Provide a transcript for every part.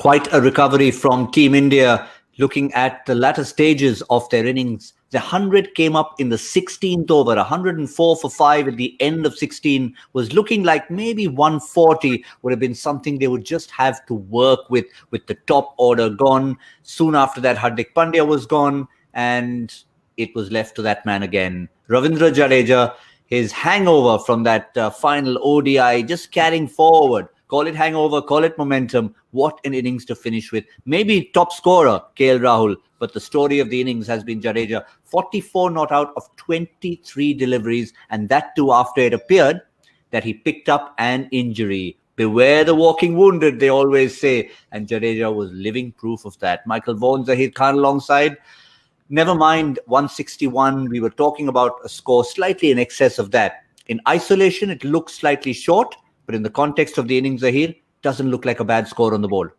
Quite a recovery from Team India. Looking at the latter stages of their innings, the 100 came up in the 16th over. 104 for 5 at the end of 16 was looking like maybe 140 would have been something they would just have to work with the top order gone. Soon after that, Hardik Pandya was gone, and it was left to that man again. Ravindra Jadeja, his hangover from that final ODI, just carrying forward. Call it hangover, call it momentum. What an innings to finish with. Maybe top scorer, KL Rahul. But the story of the innings has been Jadeja. 44 not out of 23 deliveries. And that too after it appeared that he picked up an injury. Beware the walking wounded, they always say. And Jadeja was living proof of that. Vaughan Zaheer Khan alongside. Never mind 161. We were talking about a score slightly in excess of that. In isolation, it looks slightly short. But in the context of the innings, Zaheer, doesn't look like a bad score on the board.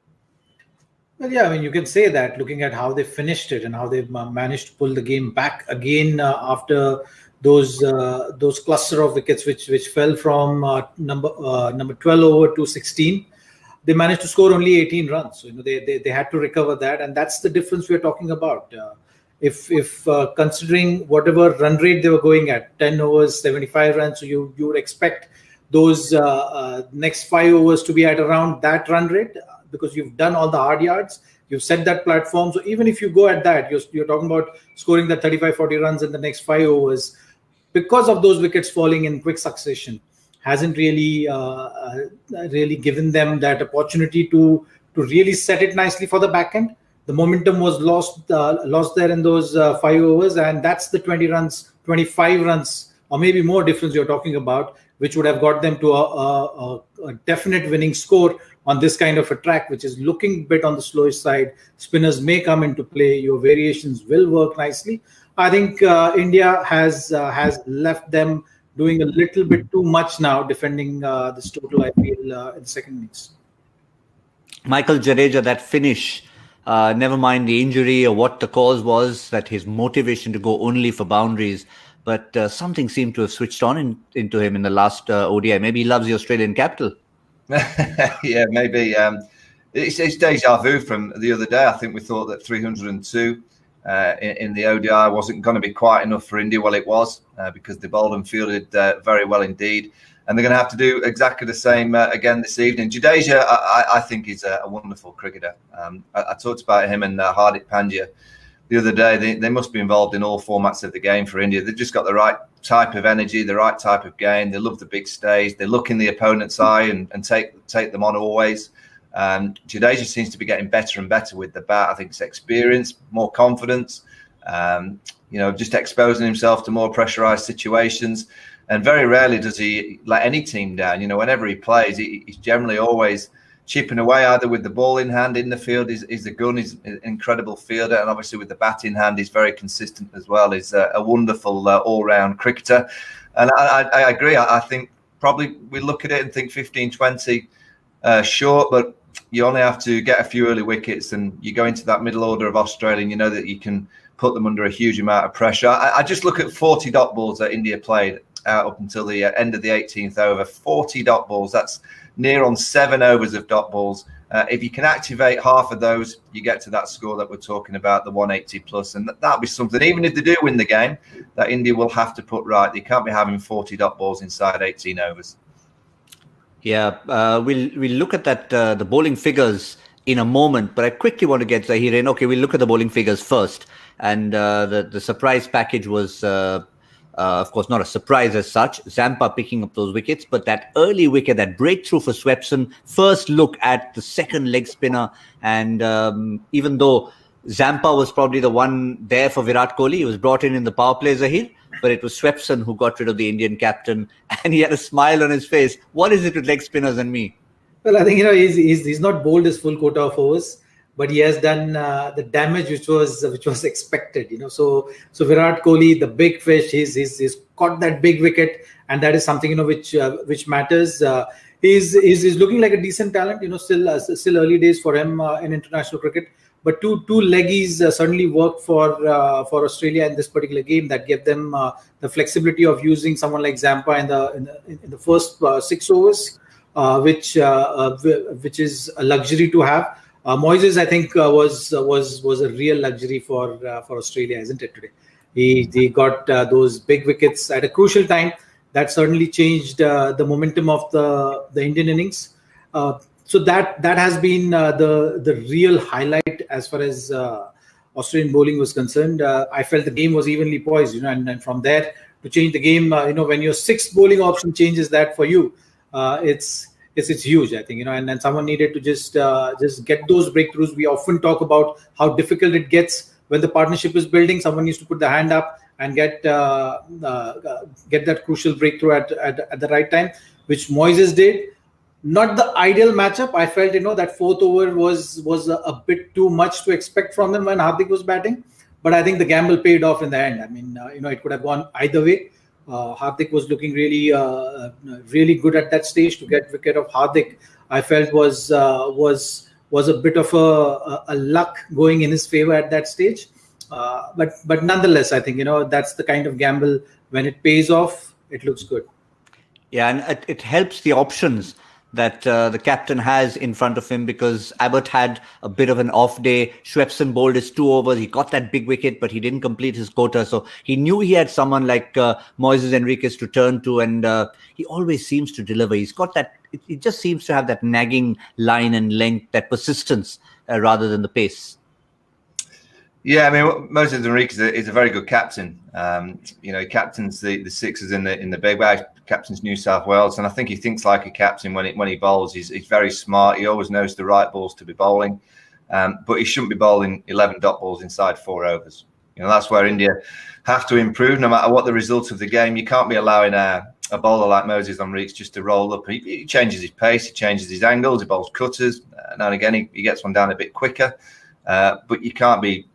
Well, yeah, I mean, you can say that looking at how they finished it and how they managed to pull the game back again after those cluster of wickets which fell from number 12 over to 16. They managed to score only 18 runs. So, they had to recover that. And that's the difference we're talking about. If considering whatever run rate they were going at, 10 overs, 75 runs, so you would expect those next 5 overs to be at around that run rate because you've done all the hard yards, you've set that platform. So even if you go at that, you're talking about scoring the 35-40 runs in the next 5 overs because of those wickets falling in quick succession hasn't really given them that opportunity to really set it nicely for the back end. The momentum was lost there in those 5 overs, and that's the 20 runs, 25 runs, or maybe more difference you're talking about, which would have got them to a definite winning score on this kind of a track, which is looking a bit on the slower side. Spinners may come into play. Your variations will work nicely. I think India has left them doing a little bit too much now, defending this total, I feel, in the second innings. Michael Jadeja, that finish, never mind the injury or what the cause was, that his motivation to go only for boundaries, but something seemed to have switched on into him in the last ODI. Maybe he loves the Australian capital. Yeah, maybe. It's deja vu from the other day. I think we thought that 302 in the ODI wasn't going to be quite enough for India. Well, it was because they bowled and fielded very well indeed. And they're going to have to do exactly the same again this evening. Jadeja, I think, is a wonderful cricketer. I talked about him and Hardik Pandya the other day. They must be involved in all formats of the game for India. They've just got the right type of energy, the right type of game. They love the big stage. They look in the opponent's eye and take them on always. Jadeja seems to be getting better and better with the bat. I think it's experience, more confidence, just exposing himself to more pressurised situations. And very rarely does he let any team down. Whenever he plays, he's generally always chipping away, either with the ball in hand in the field. He's a gun. He's an incredible fielder. And obviously with the bat in hand, he's very consistent as well. He's a wonderful all-round cricketer. And I agree. I think probably we look at it and think 15-20 short, but you only have to get a few early wickets and you go into that middle order of Australia and you know that you can put them under a huge amount of pressure. I just look at 40 dot balls that India played up until the end of the 18th over. 40 dot balls. That's near on 7 overs of dot balls. If you can activate half of those, you get to that score that we're talking about, the 180 plus. And that'll be something, even if they do win the game, that India will have to put right. They can't be having 40 dot balls inside 18 overs. Yeah, we'll look at that, the bowling figures in a moment, but I quickly want to get Zaheer in. Okay, we'll look at the bowling figures first. And the surprise package was, of course, not a surprise as such. Zampa picking up those wickets, but that early wicket, that breakthrough for Swepson, first look at the second leg spinner. And even though Zampa was probably the one there for Virat Kohli, he was brought in the power play, Zaheer, but it was Swepson who got rid of the Indian captain, and he had a smile on his face. What is it with leg spinners and me? Well, I think he's not bowled his full quota of overs, but he has done the damage which was expected. So Virat Kohli, the big fish, he's caught that big wicket, and that is something which matters. He's looking like a decent talent. Still early days for him in international cricket. But two leggies certainly worked for Australia in this particular game. That gave them the flexibility of using someone like Zampa in the first 6 overs, which is a luxury to have. Moises, I think, was a real luxury for Australia, isn't it? Today, he got those big wickets at a crucial time. That certainly changed the momentum of the Indian innings. So that has been the real highlight as far as Australian bowling was concerned. I felt the game was evenly poised, and from there to change the game, when your sixth bowling option changes that for you, it's huge, I think, and someone needed to just get those breakthroughs. We often talk about how difficult it gets when the partnership is building. Someone needs to put the hand up and get that crucial breakthrough at the right time, which Moises did. Not the ideal matchup. I felt, that fourth over was a bit too much to expect from him when Hardik was batting. But I think the gamble paid off in the end. I mean, it could have gone either way. Hardik was looking really good at that stage. To get wicket of Hardik, I felt was a bit of a luck going in his favor at that stage. But nonetheless, I think, that's the kind of gamble when it pays off, it looks good. Yeah, and it helps the options that the captain has in front of him, because Abbott had a bit of an off day. Schwepson bowled his 2 overs. He got that big wicket, but he didn't complete his quota. So he knew he had someone like Moises Henriques to turn to, and he always seems to deliver. He's got that, it just seems to have that nagging line and length, that persistence rather than the pace. Yeah, I mean, Moises Henriques is a very good captain. He captains the Sixers in the Big Bash, captains New South Wales, and I think he thinks like a captain when he bowls. He's very smart. He always knows the right balls to be bowling, but he shouldn't be bowling 11 dot balls inside 4 overs. That's where India have to improve, no matter what the result of the game. You can't be allowing a bowler like Moises Henriques just to roll up. He changes his pace, he changes his angles, he bowls cutters. Now and again, he gets one down a bit quicker, but you can't be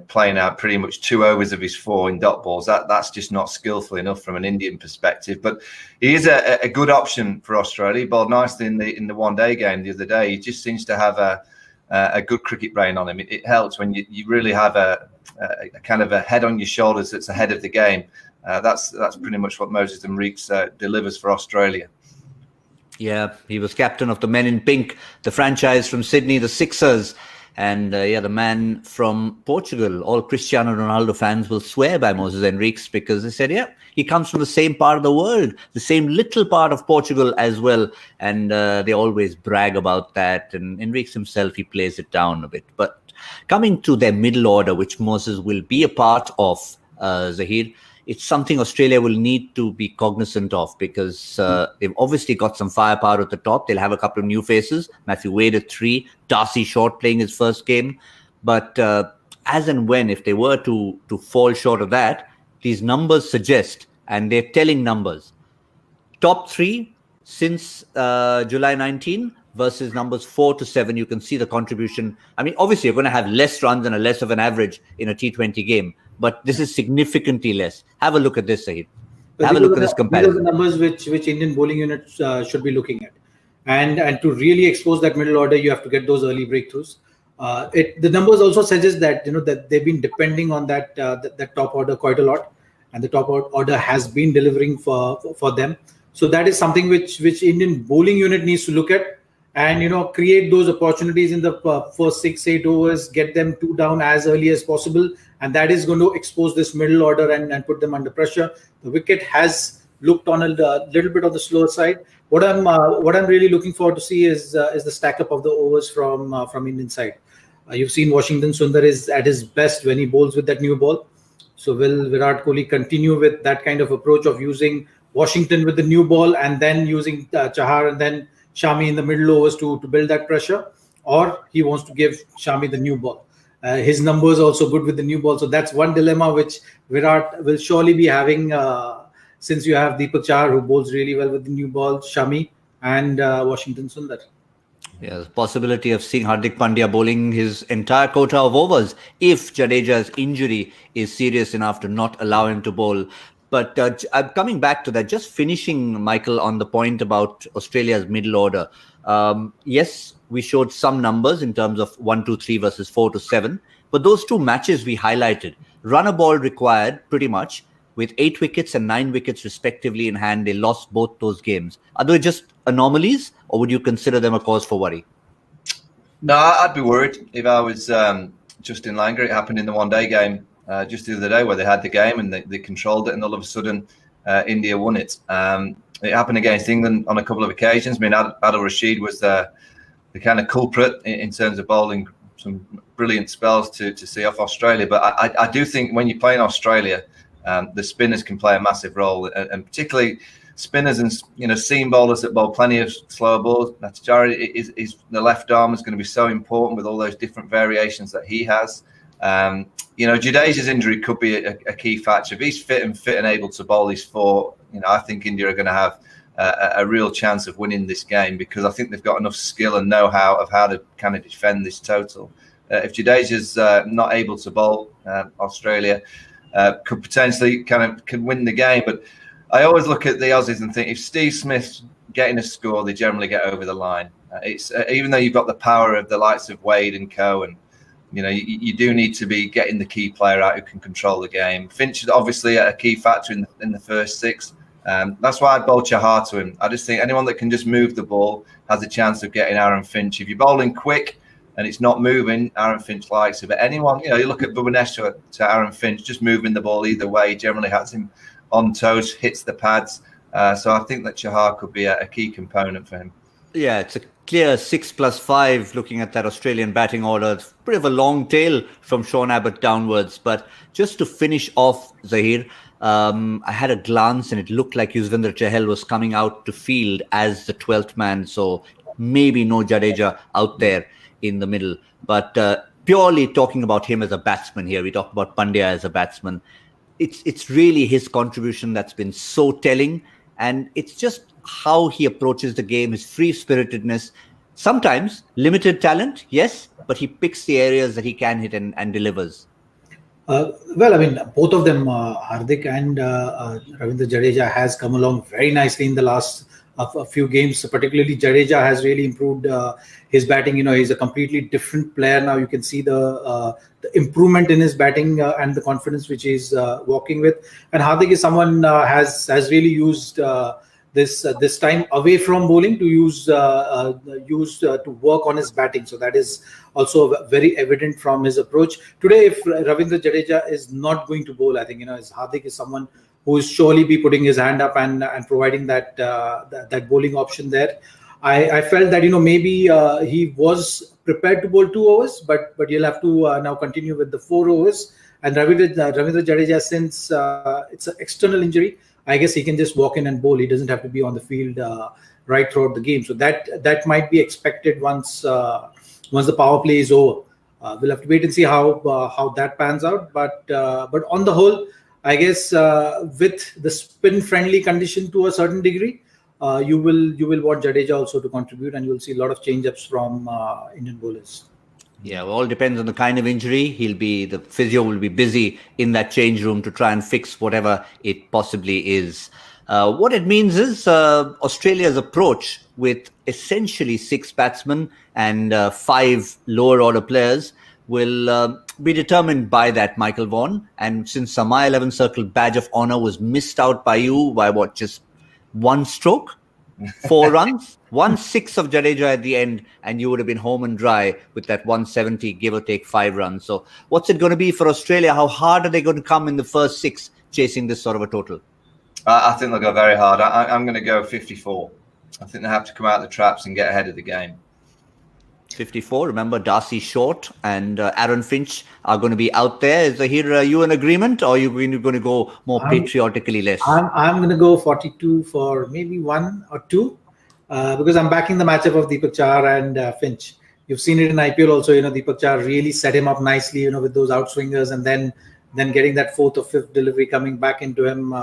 playing out pretty much 2 overs of his 4 in dot balls. That's just not skillful enough from an Indian perspective. But he is a good option for Australia. He bowled nicely in the one-day game the other day. He just seems to have a good cricket brain on him. It helps when you really have a kind of a head on your shoulders that's ahead of the game. That's pretty much what Moises Henriques delivers for Australia. Yeah, he was captain of the Men in Pink, the franchise from Sydney, the Sixers. And the man from Portugal. All Cristiano Ronaldo fans will swear by Moises Henriques, because they said, he comes from the same part of the world, the same little part of Portugal as well. And they always brag about that. And Henriques himself, he plays it down a bit. But coming to their middle order, which Moises will be a part of, Zaheer, it's something Australia will need to be cognizant of, because they've obviously got some firepower at the top. They'll have a couple of new faces. Matthew Wade at 3, Darcy Short playing his first game. But as and when, if they were to fall short of that, these numbers suggest, and they're telling numbers, top 3 since July 19 versus numbers 4 to 7, you can see the contribution. I mean, obviously, you're going to have less runs and a less of an average in a T20 game, but this is significantly less. Have a look at this, Zaheer. Have a look at this comparison. These are the numbers which Indian bowling units should be looking at. And to really expose that middle order, you have to get those early breakthroughs. The numbers also suggest that that they've been depending on that top order quite a lot, and the top order has been delivering for them. So that is something which Indian bowling unit needs to look at, and create those opportunities in the first 6-8 overs, get them 2 down as early as possible, and that is going to expose this middle order and put them under pressure. The wicket has looked on a little bit on the slower side. What I'm really looking forward to see is the stack up of the overs from Indian side. You've seen Washington Sundar is at his best when he bowls with that new ball. So will Virat Kohli continue with that kind of approach of using Washington with the new ball and then using Chahar and then Shami in the middle overs to build that pressure, or he wants to give Shami the new ball? His numbers also good with the new ball. So that's one dilemma which Virat will surely be having, since you have Deepak Chahar, who bowls really well with the new ball, Shami and Washington Sundar. Yeah, the possibility of seeing Hardik Pandya bowling his entire quota of overs if Jadeja's injury is serious enough to not allow him to bowl. But coming back to that, just finishing, Michael, on the point about Australia's middle order. Yes, we showed some numbers in terms of 1, 2, 3 versus 4 to 7. But those 2 matches we highlighted, runner ball required pretty much, with 8 wickets and 9 wickets respectively in hand. They lost both those games. Are they just anomalies, or would you consider them a cause for worry? No, I'd be worried if I was Justin Langer. It happened in the one-day game just the other day where they had the game and they controlled it, and all of a sudden India won it. It happened against England on a couple of occasions. I mean, Adil Rashid was the kind of culprit in terms of bowling some brilliant spells to see off Australia. But I do think when you play in Australia, the spinners can play a massive role, and particularly spinners and seam bowlers that bowl plenty of slower balls. Natijari is the left arm is going to be so important with all those different variations that he has. Jadeja's injury could be a key factor. If he's fit and able to bowl these four, I think India are going to have a real chance of winning this game, because I think they've got enough skill and know-how of how to kind of defend this total. If Jadeja's not able to bowl, Australia could potentially can win the game. But I always look at the Aussies and think if Steve Smith's getting a score, they generally get over the line. It's even though you've got the power of the likes of Wade and co, and you do need to be getting the key player out who can control the game. Finch is obviously a key factor in the first six. That's why I bowl Chahar to him. I just think anyone that can just move the ball has a chance of getting Aaron Finch. If you're bowling quick and it's not moving, Aaron Finch likes it. But anyone, you look at Bhubaneswar to Aaron Finch, just moving the ball either way generally has him on toes, hits the pads. So I think that Chahar could be a key component for him. Yeah, it's a clear 6+5 looking at that Australian batting order. It's a bit of a long tail from Sean Abbott downwards. But just to finish off, Zaheer, I had a glance and it looked like Yuzvendra Chahal was coming out to field as the 12th man. So maybe no Jadeja out there in the middle. But purely talking about him as a batsman here, we talk about Pandya as a batsman. It's really his contribution that's been so telling. And it's just how he approaches the game, his free-spiritedness. Sometimes limited talent, yes, but he picks the areas that he can hit and delivers. Well, I mean, both of them, Hardik and Ravindra Jadeja, has come along very nicely in the last a few games. Particularly Jadeja has really improved his batting. He's a completely different player now. You can see the improvement in his batting and the confidence which he's walking with. And Hardik is someone has really used this time away from bowling to use to work on his batting. So that is also very evident from his approach. Today, if Ravindra Jadeja is not going to bowl, I think Hardik is someone who will surely be putting his hand up and providing that bowling option there. I felt that maybe he was prepared to bowl 2 overs, but he'll have to now continue with the 4 overs. And Ravindra Jadeja, since it's an external injury, I guess he can just walk in and bowl. He doesn't have to be on the field right throughout the game. So that might be expected once the power play is over. We'll have to wait and see how that pans out. But on the whole, I guess with the spin-friendly condition to a certain degree, you will want Jadeja also to contribute, and you'll see a lot of change-ups from Indian bowlers. Yeah, well, all depends on the kind of injury. The physio will be busy in that change room to try and fix whatever it possibly is. What it means is Australia's approach with essentially 6 batsmen and 5 lower order players will be determined by that, Michael Vaughan. And since Samaya 11 Circle badge of honour was missed out by you by just 1 stroke, 4 runs, 1/6 of Jadeja at the end, and you would have been home and dry with that 170, give or take 5 runs. So what's it going to be for Australia? How hard are they going to come in the first 6 chasing this sort of a total? I think they'll go very hard. I'm going to go 54. I think they have to come out of the traps and get ahead of the game. 54. Remember, Darcy Short and Aaron Finch are going to be out there. Is you in agreement, or are you going to go more patriotically less? I'm going to go 42 for maybe 1 or 2 because I'm backing the matchup of Deepak Chahar and Finch. You've seen it in IPL also. Deepak Chahar really set him up nicely, with those outswingers, and then getting that 4th or 5th delivery coming back into him,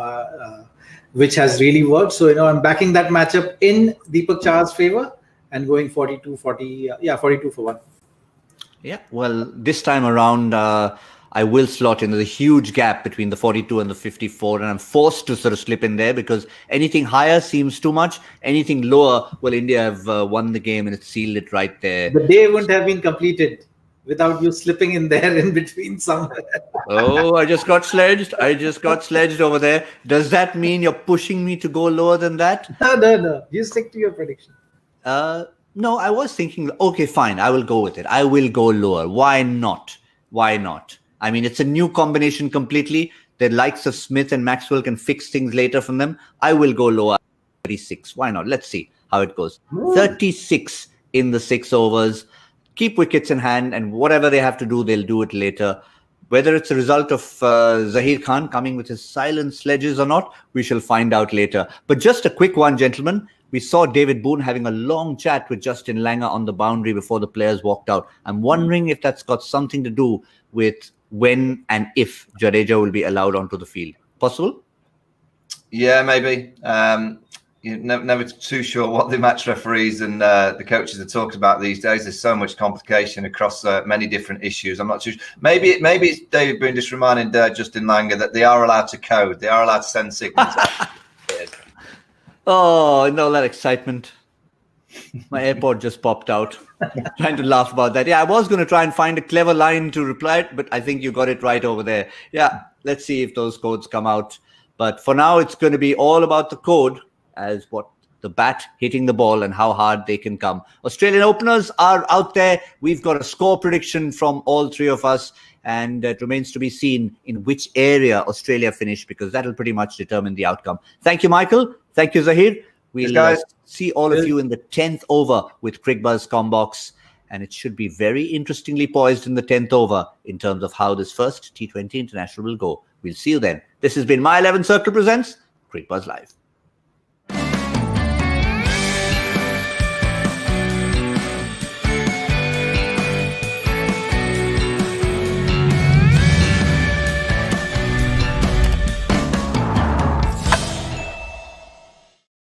which has really worked. So I'm backing that matchup in Deepak Chahar's favor. And going 42 for 1. Yeah, well, this time around, I will slot in. There's a huge gap between the 42 and the 54, and I'm forced to sort of slip in there because anything higher seems too much. Anything lower, well, India have won the game and it's sealed it right there. The day wouldn't have been completed without you slipping in there in between somewhere. Oh, I just got sledged over there. Does that mean you're pushing me to go lower than that? No. You stick to your prediction. No, I was thinking, okay, fine, I will go with it. I will go lower. Why not? Why not? I mean, it's a new combination completely. The likes of Smith and Maxwell can fix things later from them. I will go lower. 36. Why not? Let's see how it goes. 36 in the 6 overs. Keep wickets in hand, and whatever they have to do, they'll do it later. Whether it's a result of Zaheer Khan coming with his silent sledges or not, we shall find out later. But just a quick one, gentlemen. We saw David Boone having a long chat with Justin Langer on the boundary before the players walked out. I'm wondering if that's got something to do with when and if Jadeja will be allowed onto the field. Possible? Yeah, maybe. You're never too sure what the match referees and the coaches are talking about these days. There's so much complication across many different issues. I'm not too sure. Maybe it's David Boone just reminding Justin Langer that they are allowed to code. They are allowed to send signals. Oh, and all that excitement. My AirPod just popped out. Trying to laugh about that. Yeah, I was going to try and find a clever line to reply it, but I think you got it right over there. Yeah, let's see if those codes come out. But for now, it's going to be all about the code as what the bat hitting the ball and how hard they can come. Australian openers are out there. We've got a score prediction from all three of us, and it remains to be seen in which area Australia finish, because that'll pretty much determine the outcome. Thank you, Michael. Thank you, Zaheer. We'll see all of you in the 10th over with Cricbuzz Combox, and it should be very interestingly poised in the 10th over in terms of how this first T20 International will go. We'll see you then. This has been My 11 Circle Presents Cricbuzz Live.